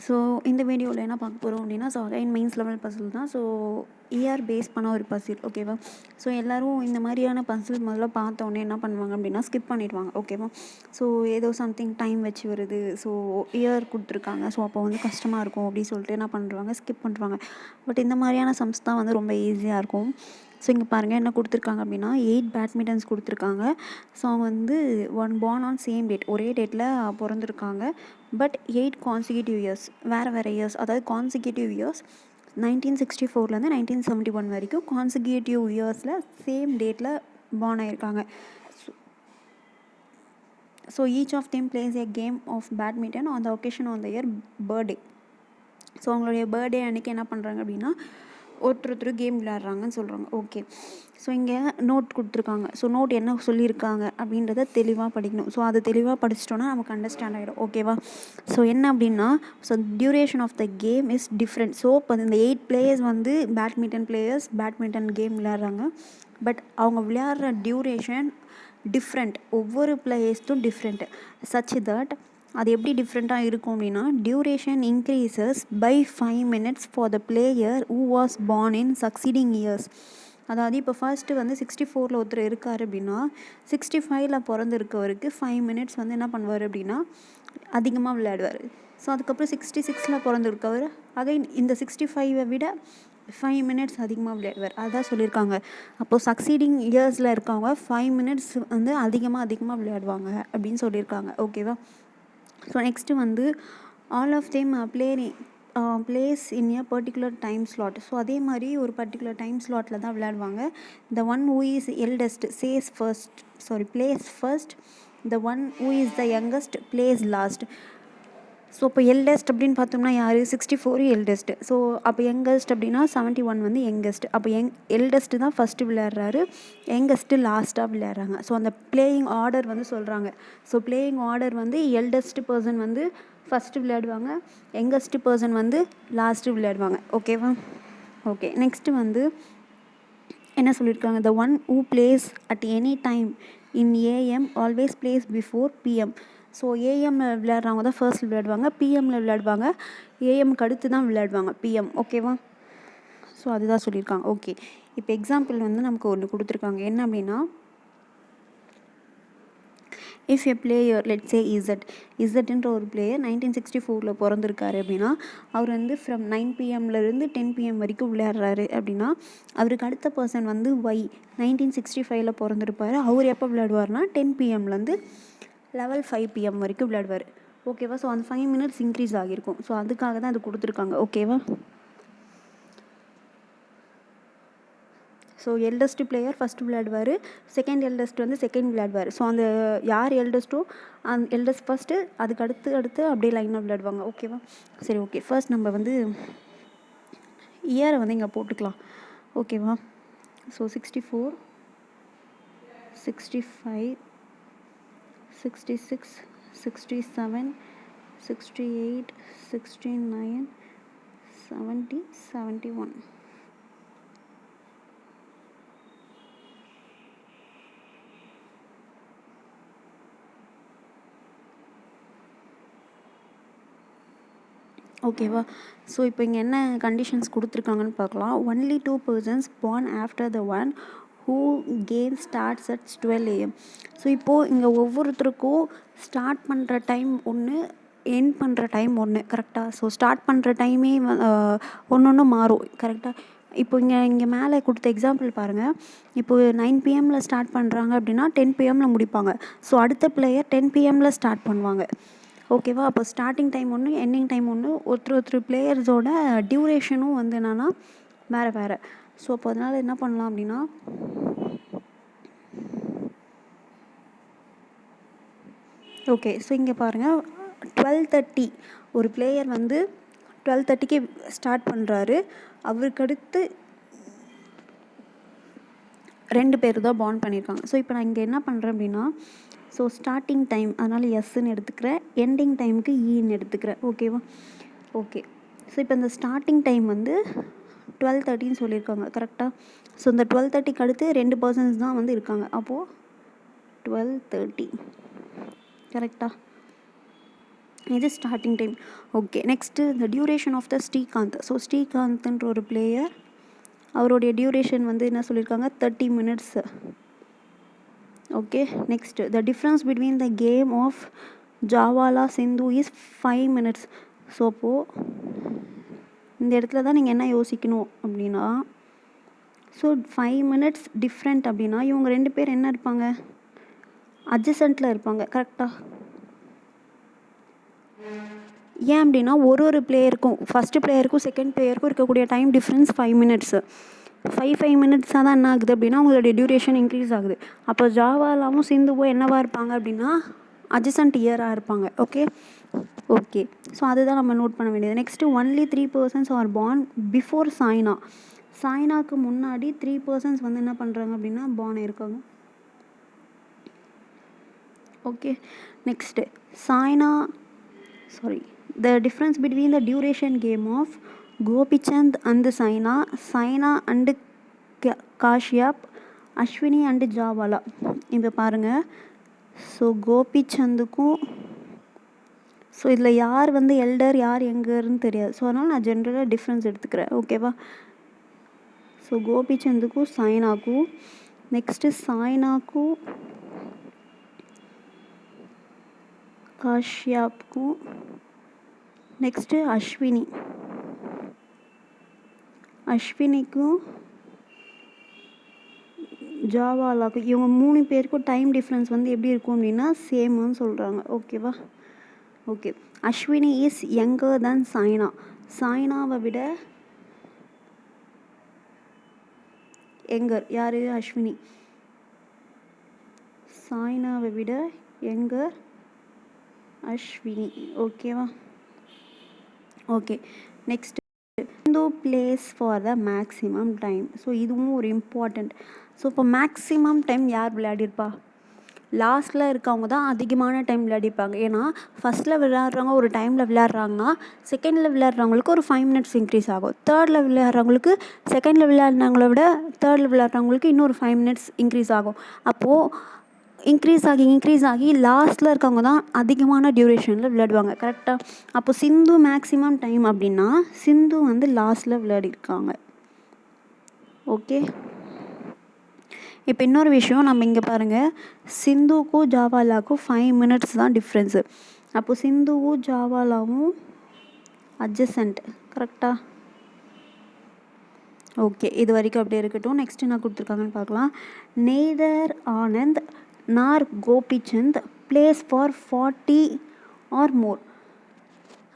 So இந்த வீடியோவில் என்ன பார்க்க போகிறோம் அப்படின்னா, so again mains level puzzle தான். ஸோ இயர் பேஸ் பண்ண ஒரு பசில், ஓகேவா. ஸோ எல்லோரும் இந்த மாதிரியான பசில் முதல்ல பார்த்தோன்னே என்ன பண்ணுவாங்க அப்படின்னா ஸ்கிப் பண்ணிடுவாங்க, ஓகேவா. ஸோ ஏதோ சம்திங் டைம் வச்சு வருது, ஸோ இயர் கொடுத்துருக்காங்க, ஸோ அப்போ வந்து கஷ்டமாக இருக்கும் அப்படின்னு சொல்லிட்டு என்ன பண்ணுறாங்க, ஸ்கிப் பண்ணுறாங்க. பட் இந்த மாதிரியான சம்ஸ் தான் வந்து ரொம்ப ஈஸியாக இருக்கும். ஸோ இங்கே பாருங்கள் என்ன கொடுத்துருக்காங்க அப்படின்னா 8 பேட்மிண்டன்ஸ் கொடுத்துருக்காங்க. ஸோ அவங்க வந்து born ஆன் சேம் டேட், ஒரே டேட்டில் பிறந்திருக்காங்க. பட் 8 கான்சிக்யூட்டிவ் இயர்ஸ், வேறு இயர்ஸ், அதாவது கான்சிக்யூட்டிவ் இயர்ஸ் 1964 1971 வரைக்கும் கான்சிக்யூட்டிவ் இயர்ஸில் சேம் டேட்டில் born ஆகியிருக்காங்க. So each of them plays a game of badminton on the occasion on the year birthday. So அவங்களுடைய பர்த்டே அன்றைக்கி என்ன பண்ணுறாங்க அப்படின்னா ஒருத்தர் கேம் விளையாடுறாங்கன்னு சொல்கிறாங்க, ஓகே. ஸோ இங்கே நோட் கொடுத்துருக்காங்க. ஸோ நோட் என்ன சொல்லியிருக்காங்க அப்படின்றத தெளிவாக படிக்கணும். ஸோ அது தெளிவாக படிச்சிட்டோன்னா நமக்கு அண்டர்ஸ்டாண்ட் ஆகிடும், ஓகேவா. ஸோ என்ன அப்படின்னா, so duration of the game is different. So இப்போ இந்த 8 பிளேயர்ஸ் வந்து பேட்மிண்டன் கேம் விளையாடுறாங்க. பட் அவங்க விளையாடுற டியூரேஷன் டிஃப்ரெண்ட், ஒவ்வொரு பிளேயர்ஸ்டும் டிஃப்ரெண்ட். சச் தட் அது எப்படி டிஃப்ரெண்ட்டாக இருக்கும் அப்படின்னா, duration increases by 5 minutes for the player who was born in succeeding years. அதாவது இப்போ ஃபர்ஸ்ட்டு வந்து 64 ஒருத்தர் இருக்கார் அப்படின்னா 65 பிறந்திருக்கவருக்கு 5 minutes வந்து என்ன பண்ணுவார் அப்படின்னா அதிகமாக விளையாடுவார். ஸோ அதுக்கப்புறம் 66 பிறந்திருக்கவர் அகைன் இந்த 65 விட 5 minutes அதிகமாக விளையாடுவார். அதுதான் சொல்லியிருக்காங்க. அப்போது சக்சீடிங் இயர்ஸில் இருக்கவங்க 5 minutes வந்து அதிகமாக விளையாடுவாங்க அப்படின்னு சொல்லியிருக்காங்க, ஓகேவா. ஸோ நெக்ஸ்ட்டு வந்து all of them plays in a particular time slot. So அதே மாதிரி ஒரு பர்டிகுலர் டைம் ஸ்லாட்டில் தான் விளையாடுவாங்க. The one who is eldest plays first, the one who is the youngest plays last. So இப்போ எல்டஸ்ட் அப்படின்னு பார்த்தோம்னா யார், 64 எல்டஸ்ட். ஸோ அப்போ யங்கஸ்ட் அப்படின்னா 71 வந்து யங்கஸ்ட். அப்போ எல்டஸ்ட்டு தான் ஃபஸ்ட்டு விளையாடுறாரு, யங்கஸ்ட்டு லாஸ்ட்டாக விளையாடுறாங்க. ஸோ அந்த பிளேயிங் ஆர்டர் வந்து சொல்கிறாங்க. ஸோ பிளேயிங் ஆர்டர் வந்து எல்டஸ்ட் பர்சன் வந்து ஃபஸ்ட்டு விளையாடுவாங்க, யங்கஸ்ட் பர்சன் வந்து லாஸ்ட்டு விளையாடுவாங்க, ஓகேவா. ஓகே, நெக்ஸ்ட்டு வந்து என்ன சொல்லியிருக்காங்க, the one who plays at any time in AM always plays before PM. So ஏஎம்மில் விளையாடுறவங்க தான் ஃபர்ஸ்ட் விளையாடுவாங்க, பிஎம்மில் விளையாடுவாங்க, ஏஎம்க்கு அடுத்து தான் விளையாடுவாங்க பிஎம், ஓகேவா. ஸோ அதுதான் சொல்லியிருக்காங்க, ஓகே. இப்போ எக்ஸாம்பிள் வந்து நமக்கு ஒன்று கொடுத்துருக்காங்க. என்ன அப்படின்னா, if a player let's say இசட்ன்ற ஒரு பிளேயர் 1964 பிறந்திருக்காரு அப்படின்னா அவர் வந்து ஃப்ரம் 9 PM 10 PM வரைக்கும் விளையாடுறாரு அப்படின்னா அவருக்கு அடுத்த பர்சன் வந்து ஒய் 1965 பிறந்திருப்பார். அவர் எப்போ விளையாடுவார்னா 10 PM 5 PM வரைக்கும் விளையாடுவார், ஓகேவா. ஸோ அந்த 5 minutes இன்க்ரீஸ் ஆகியிருக்கும். ஸோ அதுக்காக தான் அது கொடுத்துருக்காங்க, ஓகேவா. ஸோ எல்டஸ்ட் பிளேயர் ஃபஸ்ட்டு விளையாடுவார், செகண்ட் எல்டஸ்ட் வந்து செகண்ட் விளையாடுவார். ஸோ அந்த யார் எல்டஸ்ட்டோ அந்த எல்டஸ்ட் ஃபஸ்ட்டு, அதுக்கு அடுத்து அப்படியே லைனாக விளையாடுவாங்க, ஓகேவா. சரி, ஓகே. ஃபர்ஸ்ட் நம்ம வந்து இயரை வந்து இங்கே போட்டுக்கலாம், ஓகேவா. ஸோ 64, 65, 66, 67, 68, 69, 70, 71. ஓகேவா. ஸோ இப்போ இங்கே என்ன கண்டிஷன்ஸ் கொடுத்துருக்காங்கன்னு பார்க்கலாம். Only 2 persons born after the one who came starts at 12 AM. So இப்போது இங்கே ஒவ்வொருத்தருக்கும் ஸ்டார்ட் பண்ணுற டைம் ஒன்று, எண்ட் பண்ணுற டைம் ஒன்று, கரெக்டாக. ஸோ ஸ்டார்ட் பண்ணுற டைமே ஒன்று மாறும், கரெக்டாக. இப்போ இங்கே மேலே கொடுத்த எக்ஸாம்பிள் பாருங்கள். இப்போது 9 PM ஸ்டார்ட் பண்ணுறாங்க அப்படின்னா 10 PM முடிப்பாங்க. ஸோ அடுத்த பிளேயர் 10 PM ஸ்டார்ட் பண்ணுவாங்க, ஓகேவா. அப்போ ஸ்டார்டிங் டைம் ஒன்று, எண்டிங் டைம் ஒன்று. ஒருத்தர் பிளேயர்ஸோட டியூரேஷனும் வந்து என்னென்னா வேறு. ஸோ அப்போ அதனால் என்ன பண்ணலாம் அப்படின்னா, ஓகே. ஸோ இங்கே பாருங்கள் 12:30 ஒரு பிளேயர் வந்து 12:30க்கு ஸ்டார்ட் பண்ணுறாரு. அவருக்கு அடுத்து 2 பேர் தான் பாண்ட் பண்ணியிருக்காங்க. ஸோ இப்போ நான் இங்கே என்ன பண்ணுறேன் அப்படின்னா, ஸோ ஸ்டார்டிங் டைம் அதனால் எஸ்ன்னு எடுத்துக்கிறேன், எண்டிங் டைமுக்கு ஈன்னு எடுத்துக்கிறேன், ஓகேவா. ஓகே. ஸோ இப்போ இந்த ஸ்டார்டிங் டைம் வந்து 12:30 சொல்லியிருக்காங்க, கரெக்டாக. ஸோ இந்த 12:30க்கு அடுத்து 2 persons தான் வந்து இருக்காங்க. அப்போது 12:30, கரெக்டாக. இது starting time. Okay, next the duration of the Srikanth. So ஸ்ரீகாந்த்ன்ற ஒரு பிளேயர், அவருடைய டியூரேஷன் வந்து என்ன சொல்லியிருக்காங்க, 30 minutes. Okay, next the difference between the game of Jwala Sindhu is 5 minutes. So அப்போது இந்த இடத்துல தான் நீங்கள் என்ன யோசிக்கணும் அப்படின்னா, ஸோ 5 minutes டிஃப்ரெண்ட் அப்படின்னா இவங்க 2 பேர் என்ன இருப்பாங்க, அட்ஜசன்ட்டில் இருப்பாங்க. கரெக்டாக? ஏன் அப்படின்னா ஒரு பிளேயருக்கும், ஃபஸ்ட்டு பிளேயருக்கும் செகண்ட் பிளேயருக்கும் இருக்கக்கூடிய டைம் டிஃப்ரென்ஸ் 5 minutes. 5 minutes-ஆக தான் என்ன ஆகுது அப்படின்னா உங்களுடைய டியூரேஷன் இன்க்ரீஸ் ஆகுது. அப்போ ஜாவாலாவும் சிந்துவும் என்னவாக இருப்பாங்க அப்படின்னா அட்ஜசன்ட் இயராக இருப்பாங்க. ஓகே ஓகே, ஸோ அதுதான் நம்ம நோட் பண்ண வேண்டியது. Next only 3 persons are born before Saina. சாய்னாக்கு முன்னாடி 3 persons வந்து என்ன பண்ணுறாங்க அப்படின்னா பார்ன் இருக்காங்க. Okay, next Saina the difference between the duration game of Gopichand and Saina and Kashyap, Ashwini and Jawala. இப்போ பாருங்கள், ஸோ கோபிச்சந்துக்கும், ஸோ இதில் யார் வந்து எல்டர் யார் எங்கர்னு தெரியாது. ஸோ அதனால் நான் ஜென்ரலாக டிஃப்ரென்ஸ் எடுத்துக்கிறேன். ஓகேவா? ஸோ கோபிச்சந்துக்கும் சாய்னாக்கும், நெக்ஸ்ட்டு சாய்னாக்கும் காஷ்யாப்க்கும், நெக்ஸ்ட்டு அஸ்வினிக்கும் ஜாவாலாக்கும், இவங்க 3 பேருக்கும் டைம் டிஃப்ரென்ஸ் வந்து எப்படி இருக்கும் அப்படின்னா சேம்னு சொல்கிறாங்க. ஓகேவா? ஓகே, அஸ்வினி இஸ் யங்கர் தென் சாய்னா. சாய்னாவை விட யங்கர் யார்? அஸ்வினி. சாய்னாவை விட யங்கர் அஸ்வினி. ஓகேவா? Okay, next Sindhu place for the maximum time. So இதுவும் ஒரு இம்பார்ட்டண்ட். ஸோ இப்போ மேக்ஸிமம் டைம் யார் விளையாடிருப்பா? லாஸ்ட்டில் இருக்கவங்க தான் அதிகமான டைம் விளையாடிப்பாங்க. ஏன்னா ஃபஸ்ட்டில் விளையாடுறவங்க ஒரு டைமில் விளையாடுறாங்கன்னா செகண்டில் விளையாடுறவங்களுக்கு ஒரு 5 minutes இன்க்ரீஸ் ஆகும். தேர்டில் விளையாடுறவங்களுக்கு செகண்டில் விளையாடுறவங்கள விட தேர்டில் விளையாடுறவங்களுக்கு இன்னொரு 5 minutes இன்க்ரீஸ் ஆகும். அப்போது இன்க்ரீஸ் ஆகி லாஸ்ட்டில் இருக்கவங்க தான் அதிகமான டியூரேஷனில் விளையாடுவாங்க. கரெக்டாக? அப்போ சிந்து மேக்ஸிமம் டைம் அப்படின்னா சிந்து வந்து லாஸ்ட்டில் விளையாடிருக்காங்க. ஓகே, இப்போ இன்னொரு விஷயம் நம்ம இங்கே பாருங்கள், சிந்துக்கும் ஜாவாலாக்கும் 5 minutes தான் டிஃப்ரென்ஸு. அப்போது சிந்துவும் ஜாவாலாவும் அட்ஜசன்ட். கரெக்டாக? ஓகே, இது வரைக்கும் அப்படியே இருக்கட்டும். நெக்ஸ்ட்டு என்ன கொடுத்துருக்காங்கன்னு பார்க்கலாம். நெய்தர் ஆனந்த் நார் Gopichand place for 40 or more.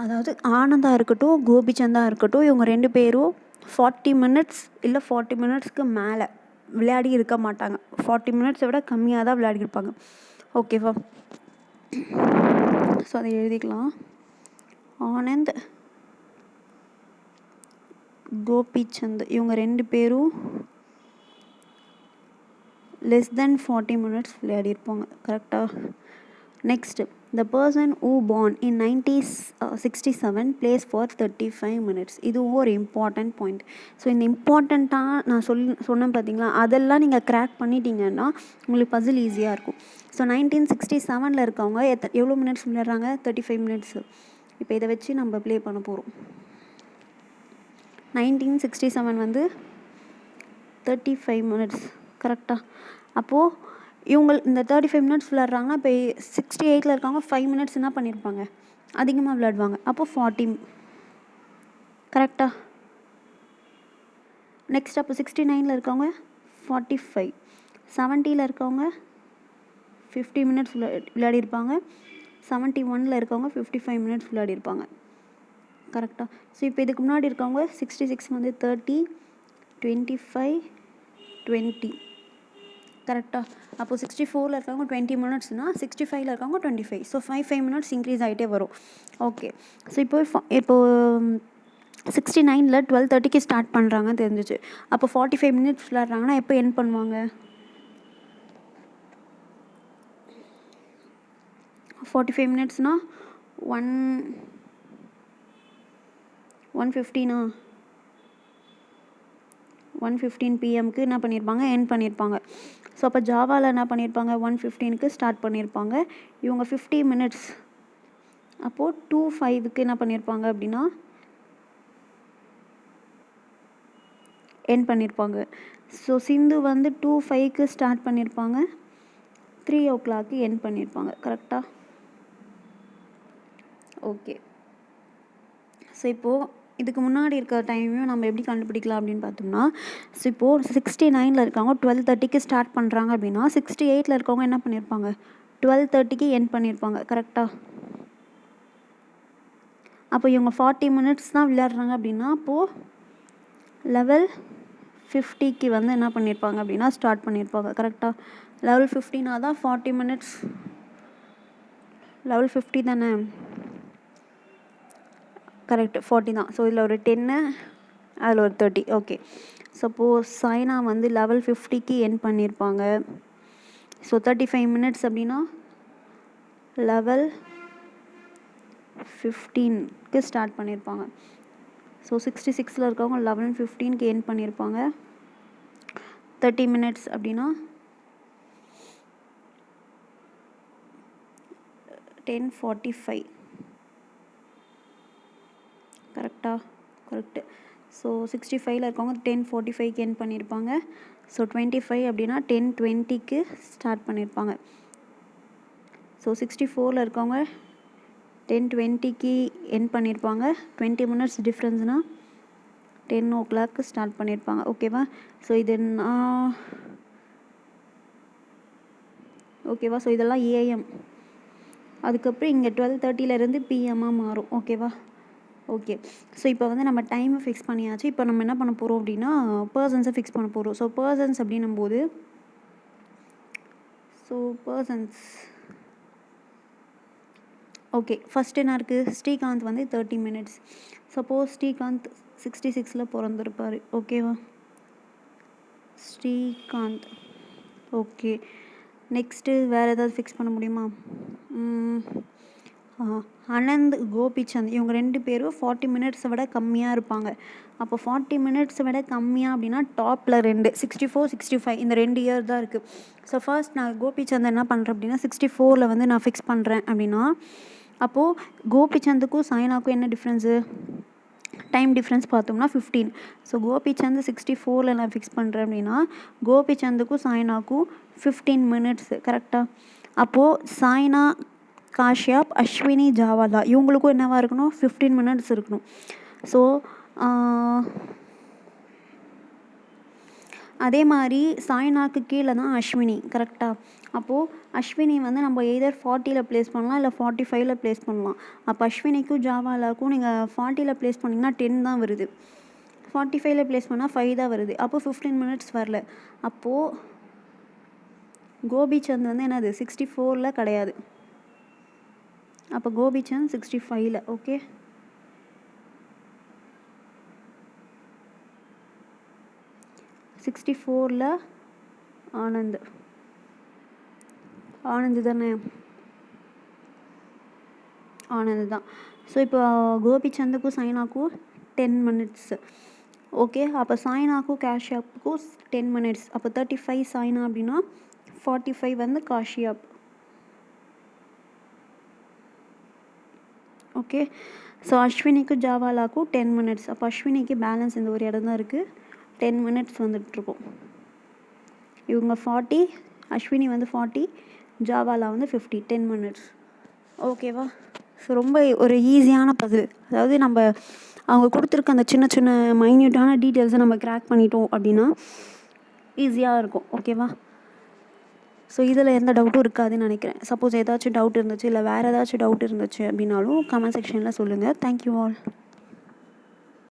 அதாவது ஆனந்தாக இருக்கட்டும் கோபிச்சந்தாக இருக்கட்டும், இவங்க 2 பேரும் 40 minutes இல்லை 40 minutesக்கு மேலே விளையாடி இருக்க மாட்டாங்க. 40 minutes விட கம்மியாக தான் விளையாடிருப்பாங்க. ஓகேவா? ஸோ அதை எழுதிக்கலாம். ஆனந்த் கோபிச்சந்த் இவங்க 2 பேரும் லெஸ் தென் 40 minutes விளையாடிருப்பாங்க. கரெக்டாக? Next the person who born in 1967 place for 35 minutes. இதுவும் ஒரு இம்பார்ட்டண்ட் பாயிண்ட். ஸோ இந்த இம்பார்ட்டண்ட்டாக நான் சொன்னேன் பார்த்தீங்களா, அதெல்லாம் நீங்கள் கிராக் பண்ணிட்டீங்கன்னா உங்களுக்கு பசில் ஈஸியாக இருக்கும். ஸோ 1967 இருக்கவங்க எவ்வளோ மினிட்ஸ் விளையாடுறாங்க? 35 minutes. இப்போ இதை வச்சு நம்ம ப்ளே பண்ண போகிறோம். 1967 வந்து 35 minutes. கரெக்டாக? அப்போது இவங்க இந்த 35 minutes விளையாடுறாங்கன்னா இப்போ 68 இருக்காங்க 5 minutes என்ன பண்ணியிருப்பாங்க? அதிகமாக விளையாடுவாங்க. அப்போது 40. கரெக்டாக? நெக்ஸ்ட் அப்போ 69 இருக்கவங்க 45. 70 இருக்கவங்க 50 minutes விளையாடிருப்பாங்க. 71 இருக்கவங்க 55 minutes விளையாடிருப்பாங்க. கரெக்டாக? ஸோ இப்போ இதுக்கு முன்னாடி இருக்கவங்க 66 வந்து 30, 25, 20. கரெக்டாக? அப்போது 64 இருக்கவங்க 20 minutesனால் 65 இருக்கவங்க 25. ஸோ 5 minutes இன்க்ரீஸ் ஆகிட்டே வரும். ஓகே, ஸோ இப்போது 69 12:30க்கு ஸ்டார்ட் பண்ணுறாங்கன்னு தெரிஞ்சிச்சு. அப்போ 45 minutes விளையாடுறாங்கன்னா எப்போ எண்ட் பண்ணுவாங்க? 45 minutesனால் 1:15 PM என்ன பண்ணியிருப்பாங்க? எண்ட் பண்ணியிருப்பாங்க. ஸோ அப்போ ஜாவாவில் என்ன பண்ணியிருப்பாங்க? 1:15க்கு ஸ்டார்ட் பண்ணியிருப்பாங்க. இவங்க 50 minutes அப்போது 2:05 என்ன பண்ணியிருப்பாங்க அப்படின்னா எண்ட் பண்ணியிருப்பாங்க. ஸோ சிந்து வந்து 2:05 ஸ்டார்ட் பண்ணியிருப்பாங்க, 3 எண்ட் பண்ணியிருப்பாங்க. கரெக்டாக? ஓகே. ஸோ இப்போது இதுக்கு முன்னாடி இருக்கிற டைமையும் நம்ம எப்படி கண்டுபிடிக்கலாம் அப்படின்னு பார்த்தோம்னா, ஸோ இப்போது 69 இருக்கவங்க 12:30 ஸ்டார்ட் பண்ணுறாங்க அப்படின்னா 68 இருக்கவங்க என்ன பண்ணியிருப்பாங்க, 12:30 எண்ட் பண்ணியிருப்பாங்க. கரெக்டாக? அப்போ இவங்க 40 மினிட்ஸ் தான் விளையாடுறாங்க அப்படின்னா அப்போது 11:50 வந்து என்ன பண்ணியிருப்பாங்க அப்படின்னா ஸ்டார்ட் பண்ணியிருப்பாங்க. கரெக்டாக? 11:50 தான் 40 மினிட்ஸ். 11:50 தானே? கரெக்ட், 40 தான். ஸோ இதில் ஒரு 10 அதில் ஒரு 30. ஓகே. சப்போஸ் சாய்னா வந்து 11:50 எண்ட் பண்ணியிருப்பாங்க. ஸோ 35 மினிட்ஸ் அப்படின்னா 11:15 ஸ்டார்ட் பண்ணியிருப்பாங்க. ஸோ 66 இருக்கவங்க 11:15 எண்ட் பண்ணியிருப்பாங்க. 30 மினிட்ஸ் அப்படின்னா 10:45. கரெக்டாக? கரெக்டு. ஸோ 65 இருக்கவங்க 10:45 எண்ட் பண்ணியிருப்பாங்க. ஸோ 25 அப்படின்னா 10:20 ஸ்டார்ட் பண்ணியிருப்பாங்க. ஸோ 64 இருக்கவங்க 10:20 எண்ட் பண்ணியிருப்பாங்க. 20 மினிட்ஸ் டிஃப்ரென்ஸ்னால் 10 ஸ்டார்ட் பண்ணியிருப்பாங்க. ஓகேவா? ஸோ இது ஓகேவா? ஸோ இதெல்லாம் ஏஎம். அதுக்கப்புறம் இங்கே 12:30 பிஎம்மாக மாறும். ஓகேவா? ஓகே. ஸோ இப்போ வந்து நம்ம டைமை ஃபிக்ஸ் பண்ணியாச்சு. இப்போ நம்ம என்ன பண்ண போகிறோம் அப்படின்னா பர்சன்ஸை ஃபிக்ஸ் பண்ண போகிறோம். ஸோ பர்சன்ஸ் அப்படின்னும்போது ஓகே, ஃபஸ்ட் என்ன இருக்குது, ஸ்ரீகாந்த் வந்து 30 மினிட்ஸ். சப்போஸ் ஸ்ரீகாந்த் 66 பிறந்திருப்பார். ஓகேவா? ஸ்ரீகாந்த். ஓகே. நெக்ஸ்ட்டு வேறு ஏதாவது ஃபிக்ஸ் பண்ண முடியுமா? அனந்த், கோபிச்சந்த் இவங்க 2 பேரும் 40 மினிட்ஸை விட கம்மியாக இருப்பாங்க. அப்போ 40 மினிட்ஸை விட கம்மியாக அப்படின்னா டாப்பில் 2 64, 65 இந்த 2 இயர் தான் இருக்குது. ஸோ ஃபர்ஸ்ட் நான் கோபிச்சந்த் என்ன பண்ணுறேன் அப்படின்னா 64 வந்து நான் ஃபிக்ஸ் பண்ணுறேன் அப்படின்னா அப்போது கோபிச்சந்துக்கும் சாய்னாக்கும் என்ன டிஃப்ரென்ஸு, டைம் டிஃப்ரென்ஸ் பார்த்தோம்னா 15. ஸோ கோபிச்சந்த் 64 நான் ஃபிக்ஸ் பண்ணுறேன் அப்படின்னா கோபிச்சந்துக்கும் சாய்னாக்கும் 15 மினிட்ஸு. கரெக்டாக? அப்போது சாய்னா, காஷ்யப், அஸ்வினி, ஜாவாலா இவங்களுக்கும் என்னவாக இருக்கணும், 15 மினிட்ஸ் இருக்கணும். ஸோ அதே மாதிரி சாய்னாக்கு கீழே தான் அஸ்வினி. கரெக்டாக? அப்போது அஸ்வினி வந்து நம்ம எய்தர் 40 ப்ளேஸ் பண்ணலாம், இல்லை 45 ப்ளேஸ் பண்ணலாம். அப்போ அஸ்வினிக்கும் ஜாவாலாக்கும் நீங்கள் 40 ப்ளேஸ் பண்ணிங்கன்னா 10 தான் வருது. 45 ப்ளேஸ் பண்ணால் 5 தான் வருது. அப்போது 15 மினிட்ஸ் வரல. அப்போது கோபிச்சந்த் வந்து என்னது 64 கிடையாது. அப்போ கோபிச்சந்த் 65. ஓகே. ஆனந்த் தானே? ஆனந்த் தான். ஸோ இப்போ கோபிச்சந்துக்கும் சாய்னாக்கும் 10 மினிட்ஸ். ஓகே. அப்போ சாய்னாக்கும் காஷ்யப்புக்கும் 10 மினிட்ஸ். அப்போ 35 சாய்னா அப்படின்னா 45 வந்து காஷ்யப். ஓகே. ஸோ அஸ்வினிக்கும் ஜாவாலாக்கும் 10 மினிட்ஸ். அப்போ அஸ்வினிக்கு பேலன்ஸ் இந்த ஒரு இடம் தான் இருக்குது, 10 மினிட்ஸ் வந்துட்டுருக்கும். இவங்க 40, அஸ்வினி வந்து 40, ஜாவாலா வந்து 50, 10 மினிட்ஸ். ஓகேவா? ஸோ ரொம்ப ஒரு ஈஸியான பசில். அதாவது நம்ம அவங்க கொடுத்துருக்க அந்த சின்ன சின்ன மைன்யூட்டான டீட்டெயில்ஸை நம்ம கிராக் பண்ணிட்டோம் அப்படின்னா ஈஸியாக இருக்கும். ஓகேவா? ஸோ இதில் எந்த டவுட்டும் இருக்காதுன்னு நினைக்கிறேன். சப்போஸ் ஏதாச்சும் டவுட் இருந்துச்சு, இல்லை வேறு ஏதாச்சும் டவுட் இருந்துச்சு அப்படின்னாலும் கமெண்ட் செக்ஷனில் சொல்லுங்கள். Thank you all.